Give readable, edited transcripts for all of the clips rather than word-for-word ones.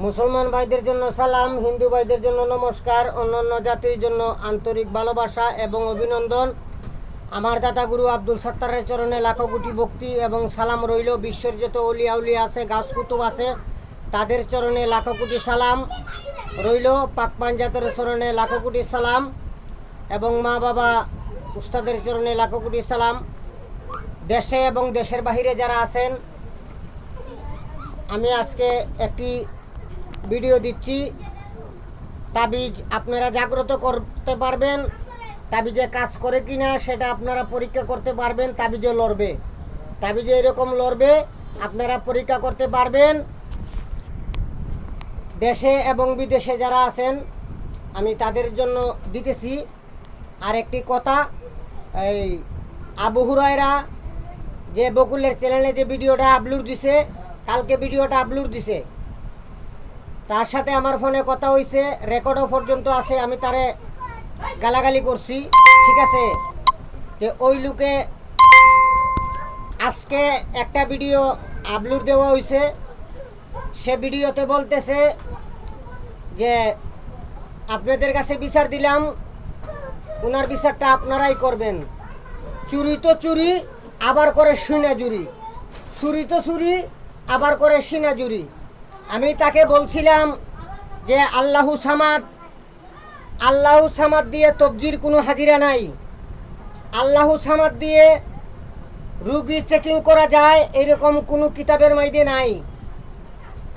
মুসলমান ভাইদের জন্য সালাম, হিন্দু ভাইদের জন্য নমস্কার, অন্যান্য জাতির জন্য আন্তরিক ভালোবাসা এবং অভিনন্দন। আমার দাদা গুরু আব্দুল সাত্তারের চরণে লাখো কোটি ভক্তি এবং সালাম রইল। বিশ্বের যত অলিয়া উলিয়া আছে, গাছ কুতুব আছে, তাদের চরণে লাখো কোটি সালাম রইল। পাক পাঞ্জাতের চরণে লাখো কোটি সালাম এবং মা বাবা উস্তাদের চরণে লাখো কোটি সালাম। দেশে এবং দেশের বাহিরে যারা আছেন, আমি আজকে একটি ভিডিও দিচ্ছি। তাবিজ আপনারা জাগ্রত করতে পারবেন, তাবিজে কাজ করে কিনা সেটা আপনারা পরীক্ষা করতে পারবেন। তাবিজে লড়বে, তাবিজে এরকম লড়বে, আপনারা পরীক্ষা করতে পারবেন। দেশে এবং বিদেশে যারা আছেন আমি তাদের জন্য দিতেছি। আর একটি কথা, এই আবু হুরায়রা যে বকুলের চ্যানেলে যে ভিডিওটা আপলোড দিছে, কালকে ভিডিওটা আপলোড দিছে, তার সাথে আমার ফোনে কথা হয়েছে, রেকর্ডও পর্যন্ত আছে। আমি তারে গালাগালি করছি, ঠিক আছে। তো ওই লোকে আজকে একটা ভিডিও আপলোড দেওয়া হয়েছে, সে ভিডিওতে বলতেছে যে আপনাদের কাছে বিচার দিলাম, ওনার বিচারটা আপনারাই করবেন। চুরি তো চুরি, আবার করে সিনাজুরি, চুরি তো চুরি, আবার করে সিনাজুরি। আমি তাকে বলছিলাম যে আল্লাহু সামাদ দিয়ে তবজির কোনো হাজিরা নাই। আল্লাহু সামাদ দিয়ে রুগী চেকিং করা যায় এরকম কোনো কিতাবের মাঝে নাই।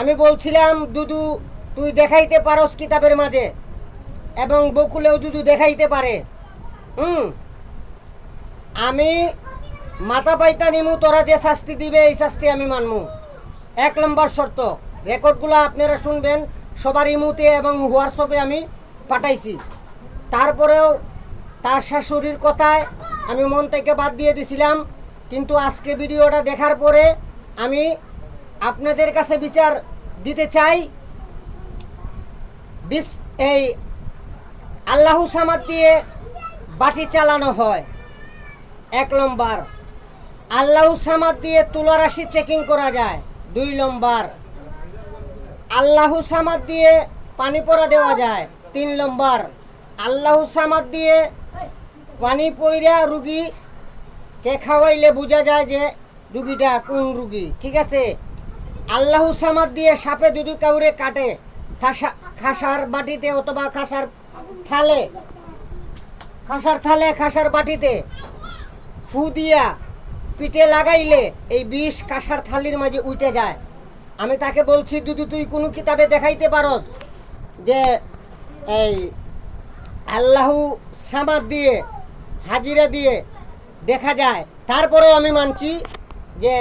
আমি বলছিলাম দুদু তুই দেখাইতে পারস কিতাবের মাঝে, এবং বকুলেও দুদু দেখাইতে পারে। আমি মাথা পাইতা নিমু, তোরা যে শাস্তি দিবে এই শাস্তি আমি মানমু। 1 নম্বর শর্ত, রেকর্ডগুলো আপনারা শুনবেন, সবার ইমুতে এবং হোয়াটসঅ্যাপে আমি পাঠাইছি। তারপরেও তার শাশুড়ির কথায় আমি মন থেকে বাদ দিয়ে দিছিলাম, কিন্তু আজকে ভিডিওটা দেখার পরে আমি আপনাদের কাছে বিচার দিতে চাই। এই আল্লাহু সামাদ দিয়ে বাটি চালানো হয়। 1 নম্বর, আল্লাহু সামাদ দিয়ে তুলা রাশি চেকিং করা যায়। 2 নম্বর, আল্লাহু সামাদ দিয়ে পানি পরা দেওয়া যায়। 3 নম্বর, আল্লাহু সামাদ দিয়ে পানি পইরা রুগীকে খাওয়াইলে বোঝা যায় যে রুগীটা কোন রুগী, ঠিক আছে। আল্লাহু সামাদ দিয়ে সাপে যদি কাউরে কাটে, খাসার বাটিতে অথবা খাসার খাসার বাটিতে ফু দিয়া পিঠে লাগাইলে এই বিষ কাঁসার থালির মাঝে উঠে যায়। আমি তাকে বলছি দুদু তুই কোনো কিতাবে দেখাইতে পারস যে এই আল্লাহু সামাদ দিয়ে হাজিরা দিয়ে দেখা যায়? তারপরেও আমি মানছি যে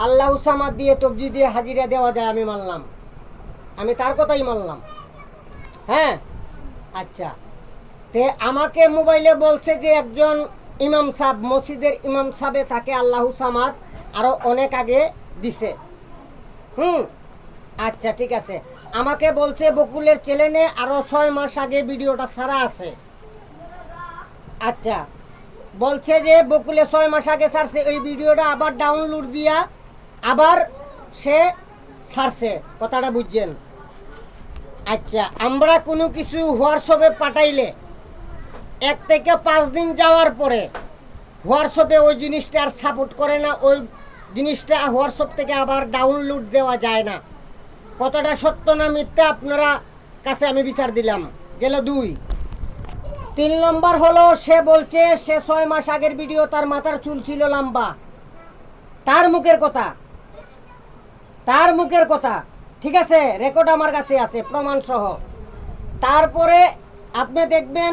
আল্লাহু সামাদ দিয়ে তবজি দিয়ে হাজিরা দেওয়া যায়, আমি মানলাম, আমি তার কথাই মানলাম। হ্যাঁ, আচ্ছা। তে আমাকে মোবাইলে বলছে যে একজন ইমাম সাহেব, মসজিদের ইমাম সাহেবে তাকে আল্লাহু সামাদ আরো অনেক আগে দিছে। আচ্ছা, ঠিক আছে। আমাকে বলছে বকুলের চ্যানেলে আরো 6 মাস আগে ভিডিওটা ছাড়া আছে। আচ্ছা, বলছে যে বকুলে 6 মাস আগে ছাড়ছে, ওই ভিডিওটা আবার ডাউনলোড দিয়া আবার সে ছাড়ছে, কথাটা বুঝছেন? আচ্ছা, আমরা কোনো কিছু হোয়াটসঅ্যাপে পাঠাইলে 1 থেকে 5 দিন যাওয়ার পরে হোয়াটসঅ্যাপে ওই জিনিসটা আর সাপোর্ট করে না, ওই জিনিসটা হোয়াটসঅ্যাপ থেকে আবার ডাউনলোড দেওয়া যায় না। কতটা সত্য না মিথ্যা আপনারা কাছে আমি বিচার দিলাম, গেল 2। 3 নম্বর হলো, সে বলছে সে 6 মাস আগের ভিডিও, তার মাথার চুল ছিল লম্বা। তার মুখের কথা, ঠিক আছে, রেকর্ড আমার কাছে আছে প্রমাণ সহ। তারপরে আপনি দেখবেন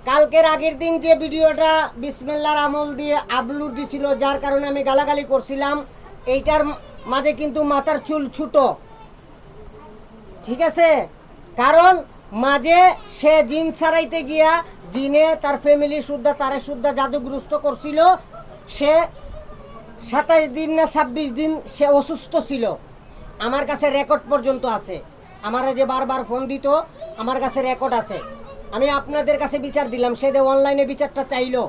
কালকের আগের দিন যে ভিডিওটা বিসমিল্লাহর আমল দিয়ে আপলোড দিছিল, যার কারণে আমি গালাগালি করছিলাম, এইটার মাঝে কিন্তু মাথার চুল ছোট, ঠিক আছে। কারণ মাঝে সে জিন ছাড়াইতে গিয়া জিনে তার ফ্যামিলি তারে শুদ্ধা জাদুগ্রস্ত করছিল। সে 27 দিন না 26 দিন সে অসুস্থ ছিল। আমার কাছে রেকর্ড পর্যন্ত আছে, আমারা যে বারবার ফোন দিত, আমার কাছে রেকর্ড আছে। আমি আপনাদের কাছে বিচার দিলাম, সে যে অনলাইনে বিচারটা চাইলো,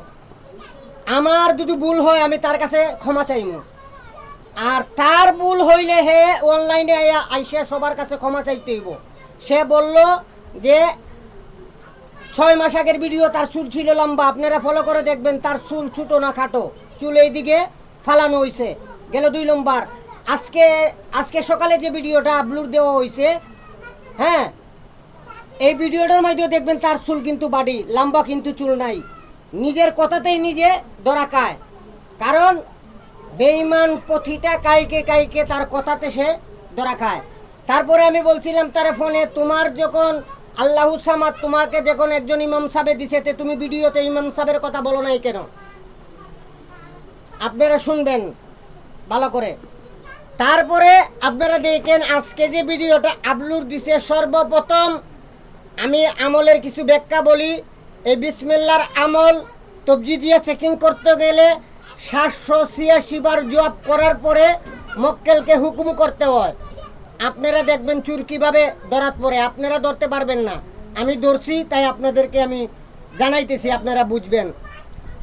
আমার যদি ভুল হয় আমি তার কাছে ক্ষমা চাইব। আর তার ভুল হইলে হে অনলাইনে আইসা সবার কাছে ক্ষমা চাইতে হইব। সে বলল যে 6 মাস আগের ভিডিও, তার চুল ছিল লম্বা, আপনারা ফলো করে দেখবেন তার চুল ছোটো না খাটো, চুল এইদিকে ফালানো হয়েছে গেল 2 নম্বর। আজকে সকালে যে ভিডিওটা আপলোড দেওয়া হয়েছে, হ্যাঁ, এই ভিডিওটার মাধ্যমে দেখবেন তার চুল কিন্তু বাড়ি লম্বা, কিন্তু চুল নাই। নিজের কথাতেই নিজে ধরা খায়, কারণ বেঈমান প্রতিটা কাইকে তার কথাতে সে ধরা খায়। তারপরে আমি বলছিলাম তার ফোনে, তোমার যখন আল্লাহু সামাদ তোমাকে যখন একজন ইমাম সাহেব দিছে, তুমি ভিডিওতে ইমাম সাহেবের কথা বলো নাই কেন? আপনারা শুনবেন ভালো করে। তারপরে আপনারা দেখেন আজকে যে ভিডিওটা আপলোড দিছে, সর্বপ্রথম আমি আমলের কিছু ব্যাখ্যা বলি। এই বিসমিল্লাহর আমল তবজি দিয়ে চেকিং করতে গেলে 786 বার জপ করার পরে মক্কেলকে হুকুম করতে হয়। আপনারা দেখবেন চুর কীভাবে ধরাত পড়ে, আপনারা ধরতে পারবেন না, আমি ধরছি তাই আপনাদেরকে আমি জানাইতেছি, আপনারা বুঝবেন।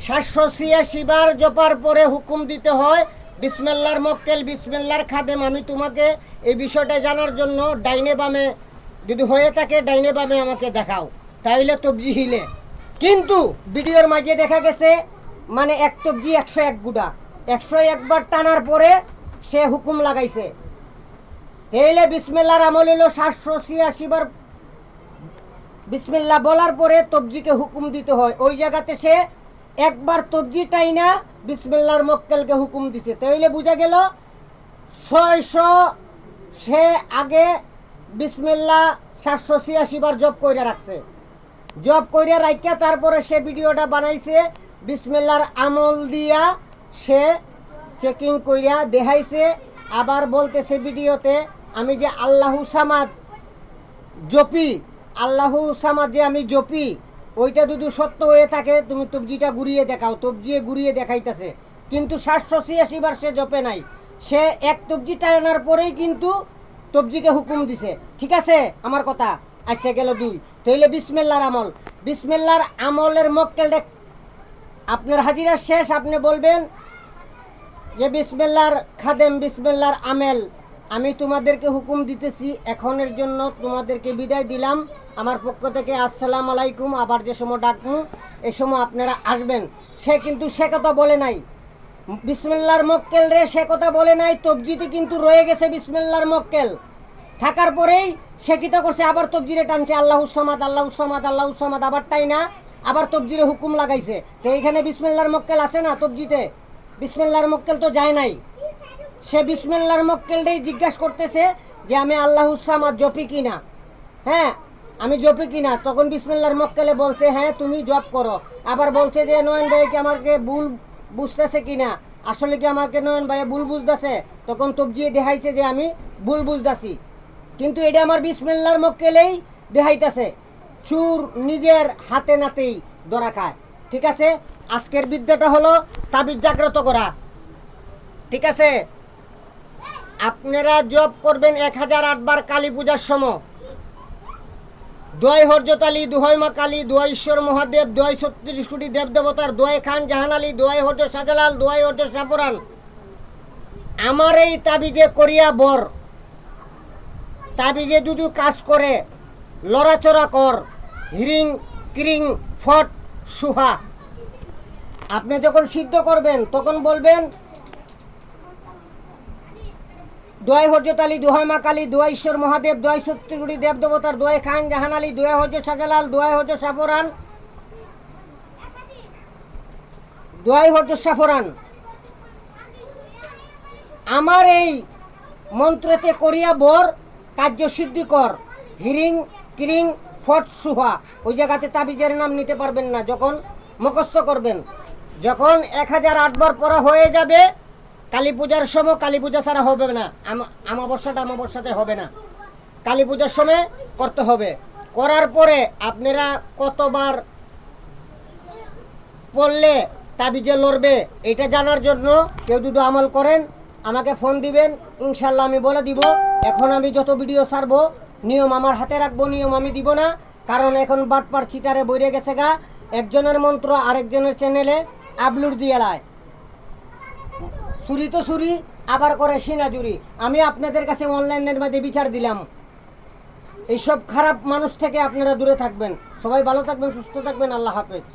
786 বার জপার পরে হুকুম দিতে হয়, বিসমিল্লাহর মক্কেল, বিসমিল্লাহর খাদেম, আমি তোমাকে এই বিষয়টা জানার জন্য ডাইনে বামে যদি হয়ে থাকে ডাইনে বামে আমাকে দেখাও, তাইলে তবজি হিলে। কিন্তু ভিডিওর মাঝে দেখা গেছে মানে এক তবজি 101 গুড়া, 101 বার টানার পরে সে হুকুম লাগাইছে। তাইলে বিসমিল্লাহর আমল হলো 786 বার বিসমিল্লাহ বলার পরে তবজিকে হুকুম দিতে হয়। ওই জায়গাতে সে একবার তবজি টাইনা বিসমিল্লাহর মক্কেলকে হুকুম দিছে, তাইলে বোঝা গেল 600 সে আগে বিসমিল্লাহ 786 বার জপ কইরা রাখছে। জব কইরা রাখিয়া তারপরে সে ভিডিওটা বানাইছে, বিসমিল্লাহর আমল দিয়া সে চেকিং কইরা দেখাইছে। আবার বলতেছে ভিডিওতে, আমি যে আল্লাহু সামাদ জপি, আল্লাহু সামাদ যে আমি জপি, ওইটা যদি সত্য হয়ে থাকে তুমি তবজিটা ঘুরিয়ে দেখাও। তবজিয়ে ঘুরিয়ে দেখাইতেছে, কিন্তু 786 বার সে জপে নাই, সে এক তবজি টানার পরেই কিন্তু তবজিকে হুকুম দিছে। ঠিক আছে আমার কথা? আচ্ছা গেল 2। তাইলে বিসমিল্লাহর আমল, বিসমিল্লাহর আমলের মক্কেলটা আপনার হাজিরা শেষ, আপনি বলবেন যে বিসমিল্লাহর খাদেম, বিসমিল্লাহর আমেল, আমি তোমাদেরকে হুকুম দিতেছি, এখনের জন্য তোমাদেরকে বিদায় দিলাম আমার পক্ষ থেকে, আসসালামু আলাইকুম। আবার যে সময় ডাকবো এই সময় আপনারা আসবেন। সে কিন্তু সে কথা বলে নাই, বিসমিল্লাহর মক্কেল রে সে কথা বলে নাই, তবজিতে কিন্তু রয়ে গেছে বিসমিল্লাহর মক্কেল থাকার পরেই সে কিতা করছে, আবার তবজিরে টানছে আল্লাহু সামাদ, আল্লাহু সামাদ, আল্লাহু সামাদ, আবার তাই না আবার তবজিরে হুকুম লাগাইছে। তো এইখানে বিসমিল্লাহর মক্কেল আছে না তবজিতে? বিসমিল্লাহর মক্কেল তো যায় নাই। সে বিসমিল্লাহর মক্কেলটাই জিজ্ঞাসা করতেছে যে আমি আল্লাহু সামাদ জপি কিনা, হ্যাঁ আমি জপি কিনা। তখন বিসমিল্লাহর মক্কেলে বলছে হ্যাঁ তুমি জপ করো। আবার বলছে যে নয়ন ভাই কি আমাকে ভুল বুঝতেছে কিনা, আসলে কি আমাকে নয়ন ভাই ভুল বুঝতেছে? তখন তবজিয়ে দেখাইছে যে আমি ভুল বুঝতেছি, কিন্তু এটা আমার বিসমিল্লাহর মক্কেলেই দেখাইতেছে। চুর নিজের হাতে নাতেই ধরা খায়। ঠিক আছে, আজকের বিদ্যাটা হলো তাবিজ জাগ্রত করা। ঠিক আছে, আপনারা জপ করবেন 1008 বার কালী পূজার সময়। দোয়াই হরজত আলী, দোহাই মা কালী, দোয়াই ঈশ্বর মহাদেব, দোয়াই 36 কোটি দেব দেবতার, দোয়াই খান জাহান আলী, দোয়াই হরজত শাহজালাল, দোয়াই হরজত সাফরান। আমার এই তাবিজে করিয়া বর, তাবিজে যদি কাজ করে লড়াচড়া কর, হিরিং কিরিং ফট সুহা। আপনি যখন সিদ্ধ করবেন তখন বলবেন দোয়াই হরজত আলী, দোহাই মা কালী, দোয়াই ঈশ্বর মহাদেব, দোয়াই 36 কোটি দেব দেবতার, দোয়াই খান জাহান আলী, দোয়াই হরজত শাহজালাল, দোয়াই হরজত সাফরান, দোয়াই হরজত সাফরান। আমার এই মন্ত্রতে করিয়া বর কার্যসিদ্ধি কর, হিরিং কিরিং ফট সুহা। ওই জায়গাতে তাবিজের নাম নিতে পারবেন না যখন মুখস্থ করবেন। যখন 1008 বার পড়া হয়ে যাবে কালী পূজার সময়, কালী পূজা ছাড়া হবে না, আমাবস্যাতে হবে না, কালী পূজার সময় করতে হবে। করার পরে আপনারা কতবার পড়লে তাবিজে লড়বে এটা জানার জন্য কেউ যদি আমল করেন আমাকে ফোন দিবেন, ইনশাল্লাহ আমি বলে দিব। এখন আমি যত ভিডিও ছাড়বো নিয়ম আমার হাতে রাখবো, নিয়ম আমি দিব না, কারণ এখন বাটপার চিটারে বইরে গেছে গা। একজনের মন্ত্র আরেকজনের চ্যানেলে আপলোড দিয়ে লায়, চুরি তো চুরি আবার করে সিনাজুরি। আমি আপনাদের কাছে অনলাইনের মধ্যে বিচার দিলাম। এইসব খারাপ মানুষ থেকে আপনারা দূরে থাকবেন। সবাই ভালো থাকবেন, সুস্থ থাকবেন। আল্লাহ হাফেজ।